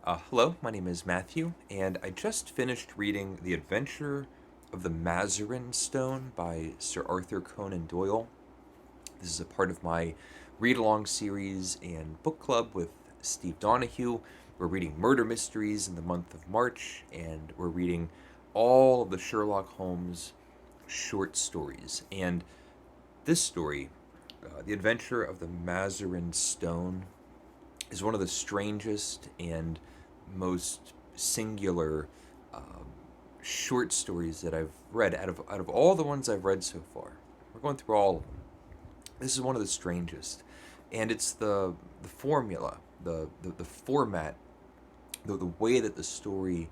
Hello, my name is Matthew, and I just finished reading The Adventure of the Mazarin Stone by Sir Arthur Conan Doyle. This is a part of my read along series and book club with Steve Donahue. We're reading murder mysteries in the month of March, and we're reading all of the Sherlock Holmes short stories. And this story, The Adventure of the Mazarin Stone, is one of the strangest and most singular short stories that I've read out of all the ones I've read so far. We're going through all of them. This is one of the strangest, and it's the formula, the format, the way that the story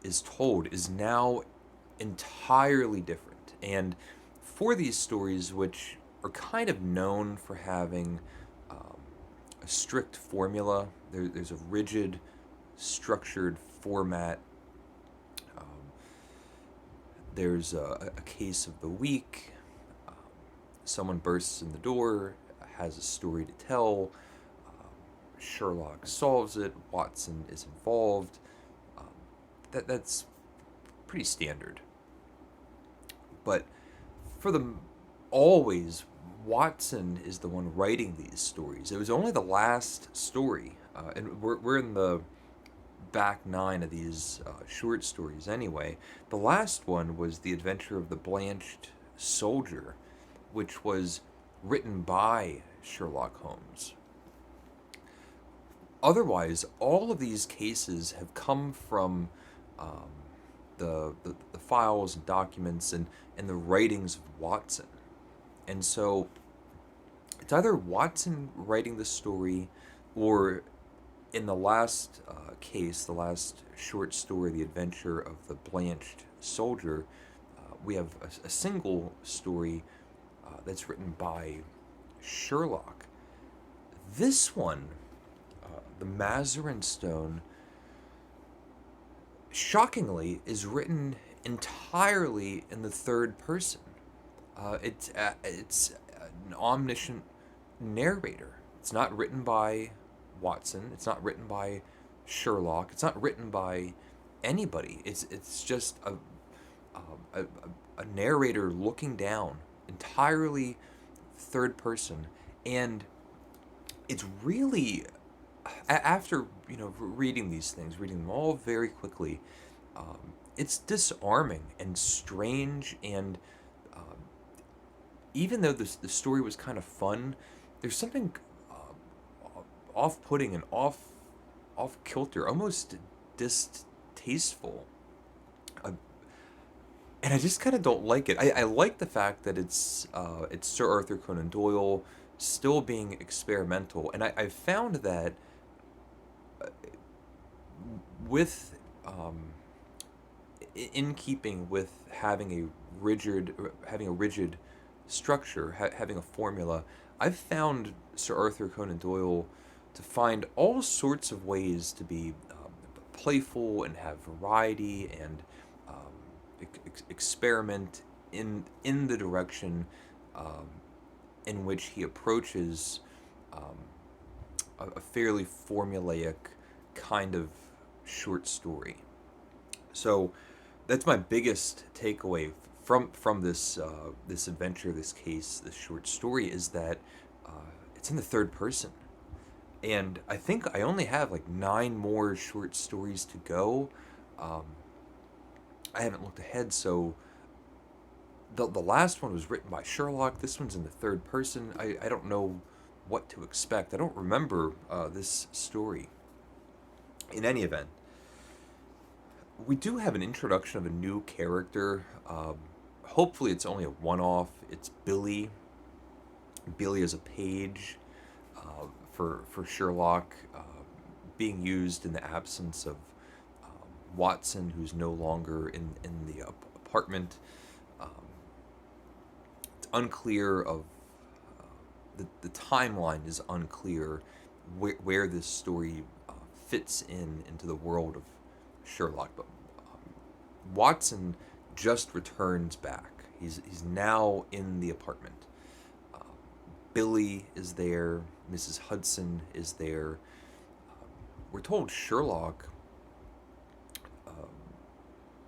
is told is now entirely different. And for these stories, which are kind of known for having um, a strict formula, there's a rigid, structured format. Um, there's a case of the week. Um, Someone bursts in the door, has a story to tell. Sherlock solves it. Watson is involved. Um, that's pretty standard. But for the always, Watson is the one writing these stories. It was only the last story, and we're in the back nine of these short stories anyway. The last one was The Adventure of the Blanched Soldier, which was written by Sherlock Holmes. Otherwise, all of these cases have come from um, the files and documents and the writings of Watson. And so it's either Watson writing the story, or in the last case, the last short story, The Adventure of the Blanched Soldier, we have a single story that's written by Sherlock. This one, the Mazarin Stone, shockingly, is written entirely in the third person. It's an omniscient narrator. It's not written by Watson. It's not written by Sherlock. It's not written by anybody. It's just a, a, a narrator looking down, entirely third person, and it's really, after reading these things, reading them all very quickly, it's disarming and strange. And um, even though the story was kind of fun, there's something off-putting and off kilter, almost distasteful. Uh, and I just kind of don't like it. I like the fact that it's Sir Arthur Conan Doyle still being experimental, and I found that with in keeping with having a rigid structure, having a formula, I've found Sir Arthur Conan Doyle to find all sorts of ways to be playful and have variety and experiment in the direction um, in which he approaches um, a fairly formulaic kind of short story. So that's my biggest takeaway from this adventure, this case, this short story, is that uh, it's in the third person. And I think I only have like nine more short stories to go. Um, I haven't looked ahead, so the last one was written by Sherlock. This one's in the third person. I don't know what to expect. I don't remember this story. In any event, we do have an introduction of a new character. Hopefully, it's only a one-off. It's Billy. Billy is a page for Sherlock, being used in the absence of Watson, who's no longer in the apartment. Um, it's unclear of the timeline is unclear where this story fits into the world of Sherlock. But Watson just returns back. He's now in the apartment. Billy is there. Mrs. Hudson is there. we're told Sherlock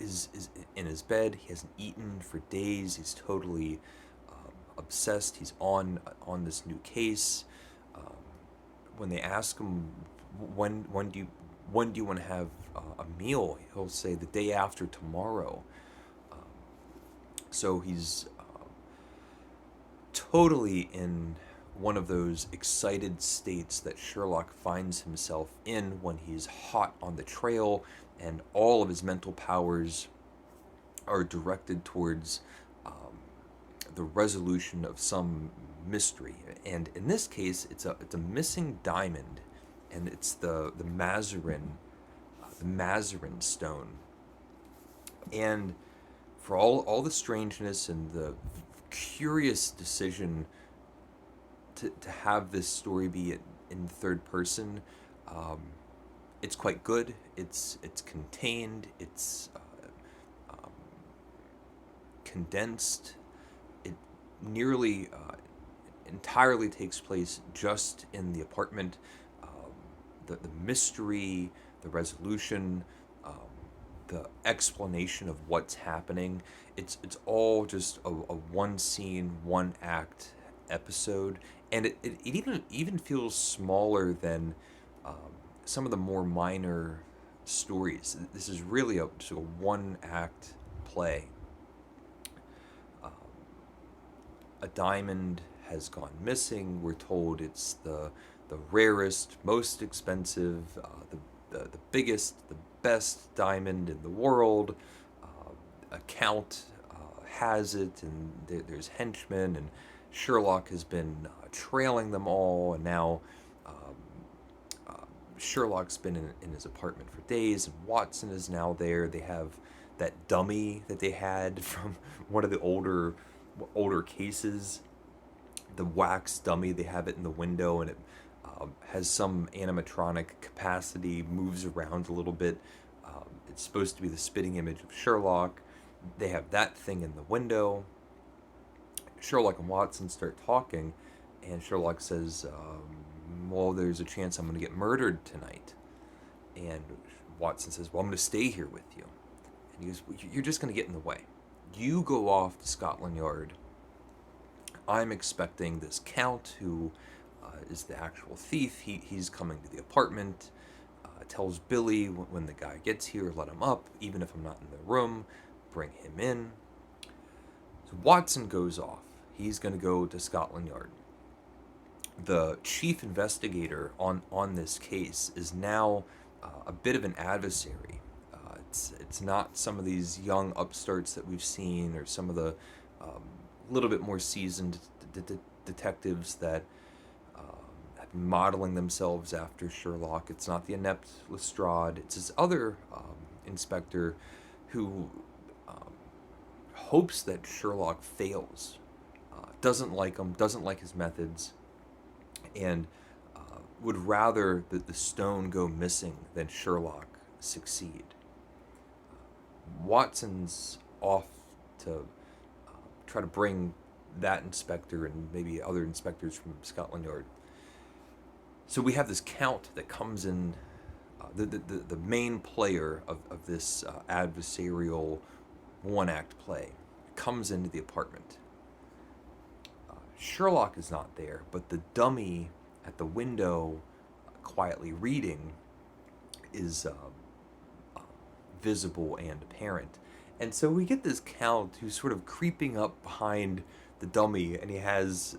is in his bed. He hasn't eaten for days. He's totally obsessed. He's on this new case. Um, when they ask him when do you want to have a meal, he'll say the day after tomorrow. So he's totally in one of those excited states that Sherlock finds himself in when he's hot on the trail and all of his mental powers are directed towards the resolution of some mystery. And in this case, it's a missing diamond, and it's the Mazarin stone. And for all the strangeness and the curious decision to have this story be in third person, um, it's quite good. It's contained. It's condensed. It nearly entirely takes place just in the apartment. Um, the mystery, the resolution, the explanation of what's happening. It's all just a one scene, one act episode, and it even feels smaller than some of the more minor stories. This is really just a one act play. Um, a diamond has gone missing. We're told it's the rarest, most expensive, the biggest, the best diamond in the world. A count has it, and there's henchmen, and Sherlock has been trailing them all, and now um, Sherlock's been in his apartment for days, and Watson is now there. They have that dummy that they had from one of the older cases, the wax dummy. They have it in the window, and it has some animatronic capacity, moves around a little bit. It's supposed to be the spitting image of Sherlock. They have that thing in the window. Sherlock and Watson start talking, and Sherlock says, well, there's a chance I'm going to get murdered tonight. And Watson says, well, I'm going to stay here with you. And he goes, well, you're just going to get in the way. You go off to Scotland Yard. I'm expecting this count who is the actual thief. He's coming to the apartment. Tells Billy when the guy gets here, let him up, even if I'm not in the room, bring him in. So Watson goes off. He's going to go to Scotland Yard. The chief investigator on this case is now a bit of an adversary. It's not some of these young upstarts that we've seen, or some of the little bit more seasoned detectives that have been modeling themselves after Sherlock. It's not the inept Lestrade. It's this other inspector who hopes that Sherlock fails, doesn't like him, doesn't like his methods, and would rather that the stone go missing than Sherlock succeed. Watson's off to try to bring that inspector and maybe other inspectors from Scotland Yard. So we have this count that comes in, the main player of this adversarial one-act play comes into the apartment. Sherlock is not there, but the dummy at the window, quietly reading, is visible and apparent. And so we get this count who's sort of creeping up behind the dummy, and he has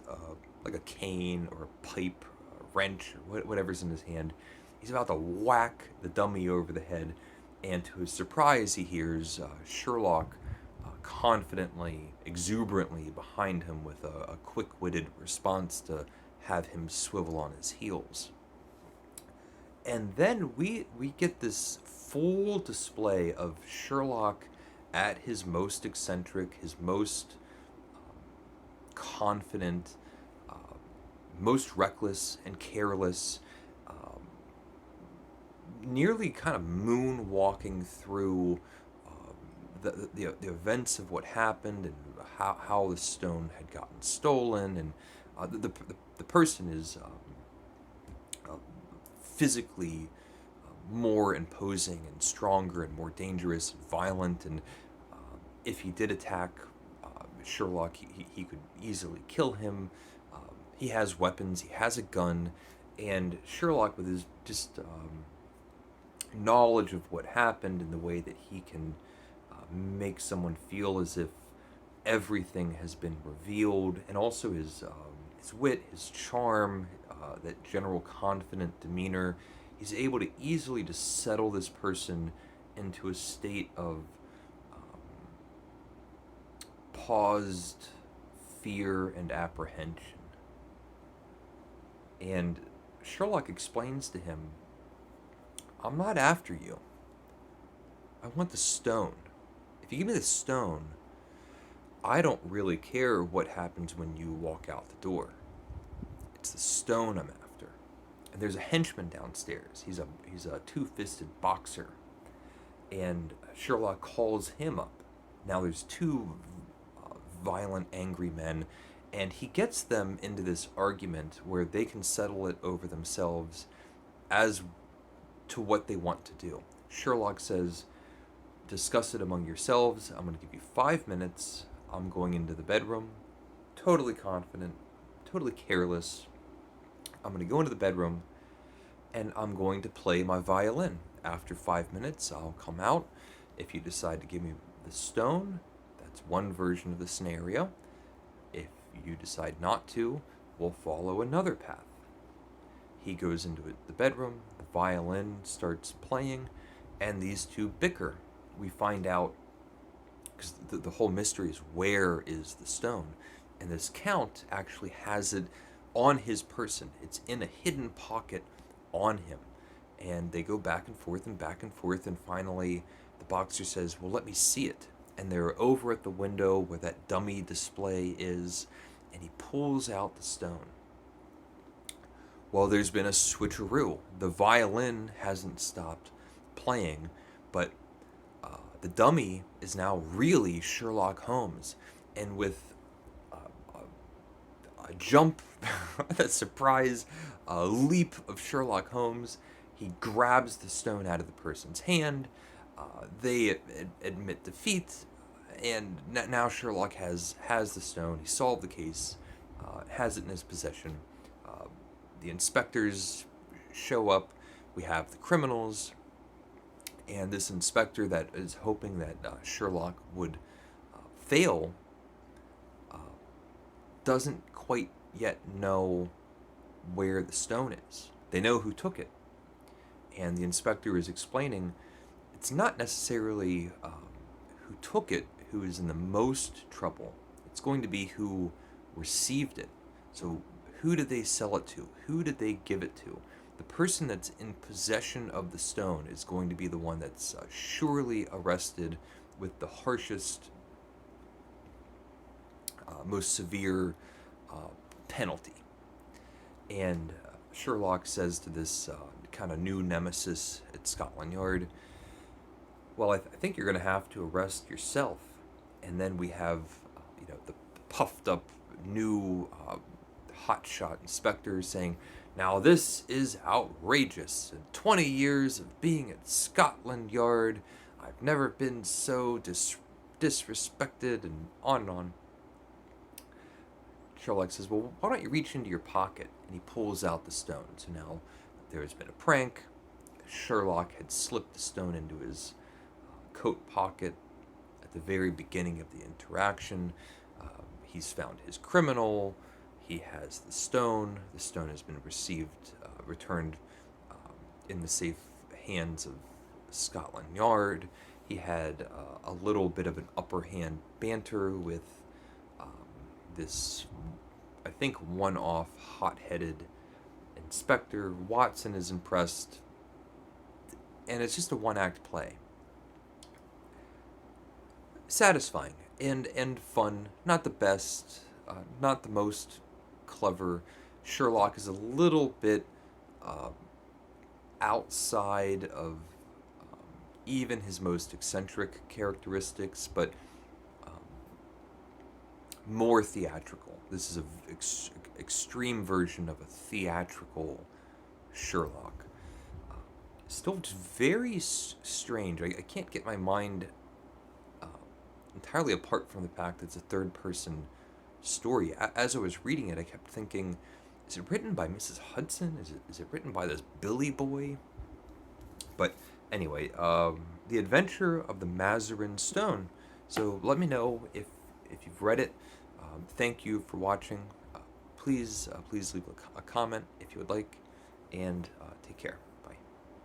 like a cane or a pipe, a wrench, or whatever's in his hand. He's about to whack the dummy over the head, and to his surprise, he hears Sherlock confidently, exuberantly behind him with a quick-witted response to have him swivel on his heels. And then we get this full display of Sherlock at his most eccentric, his most confident, most reckless and careless, nearly kind of moonwalking through the events of what happened, and how the stone had gotten stolen, and the person is physically more imposing and stronger and more dangerous and violent. And if he did attack Sherlock, he could easily kill him. He has weapons, he has a gun, and Sherlock, with his just knowledge of what happened and the way that he can make someone feel as if everything has been revealed, and also his wit, his charm, that general confident demeanor, he's able to easily just settle this person into a state of paused fear and apprehension. And Sherlock explains to him, I'm not after you. I want the stone. If you give me the stone, I don't really care what happens when you walk out the door. It's the stone I'm after. And there's a henchman downstairs. He's a two-fisted boxer. And Sherlock calls him up. Now there's two violent, angry men, and he gets them into this argument where they can settle it over themselves as to what they want to do. Sherlock says, discuss it among yourselves. I'm going to give you 5 minutes. I'm going into the bedroom, totally confident, totally careless. I'm going to go into the bedroom, and I'm going to play my violin. After 5 minutes, I'll come out. If you decide to give me the stone, that's one version of the scenario. If you decide not to, we'll follow another path. He goes into the bedroom, the violin starts playing, and these two bicker. We find out, because the whole mystery is, where is the stone? And this count actually has it on his person. It's in a hidden pocket on him. And they go back and forth, and finally the boxer says, well, let me see it. And they're over at the window where that dummy display is, and he pulls out the stone. Well, there's been a switcheroo. The violin hasn't stopped playing, but the dummy is now really Sherlock Holmes. And with a jump, a surprise, a leap of Sherlock Holmes, he grabs the stone out of the person's hand. They admit defeat, and now Sherlock has the stone. He solved the case, has it in his possession. The inspectors show up. We have the criminals, and this inspector that is hoping that Sherlock would fail doesn't quite yet know where the stone is. They know who took it, and the inspector is explaining it's not necessarily who took it who is in the most trouble. It's going to be who received it. So who did they sell it to? Who did they give it to? The person that's in possession of the stone is going to be the one that's surely arrested with the harshest, most severe penalty. And Sherlock says to this kind of new nemesis at Scotland Yard, well, I think you're going to have to arrest yourself. And then we have, the puffed up new hotshot inspector saying, now this is outrageous. In 20 years of being at Scotland Yard, I've never been so disrespected, and on and on. Sherlock says, well, why don't you reach into your pocket? And he pulls out the stone. So now there's been a prank. Sherlock had slipped the stone into his coat pocket at the very beginning of the interaction. He's found his criminal. He has the stone. The stone has been returned in the safe hands of Scotland Yard. He had a little bit of an upper hand banter with this, I think, one-off hot-headed inspector. Watson is impressed, and it's just a one-act play. Satisfying and fun. Not the best, not the most clever. Sherlock is a little bit outside of even his most eccentric characteristics, but more theatrical. This is an extreme version of a theatrical Sherlock. Still just very strange. I can't get my mind uh, entirely apart from the fact that it's a third person story. As I was reading it, I kept thinking, is it written by Mrs. Hudson? Is it written by this Billy boy? But anyway, The Adventure of the Mazarin Stone. So let me know if you've read it. Thank you for watching. Please leave a comment if you would like, and take care.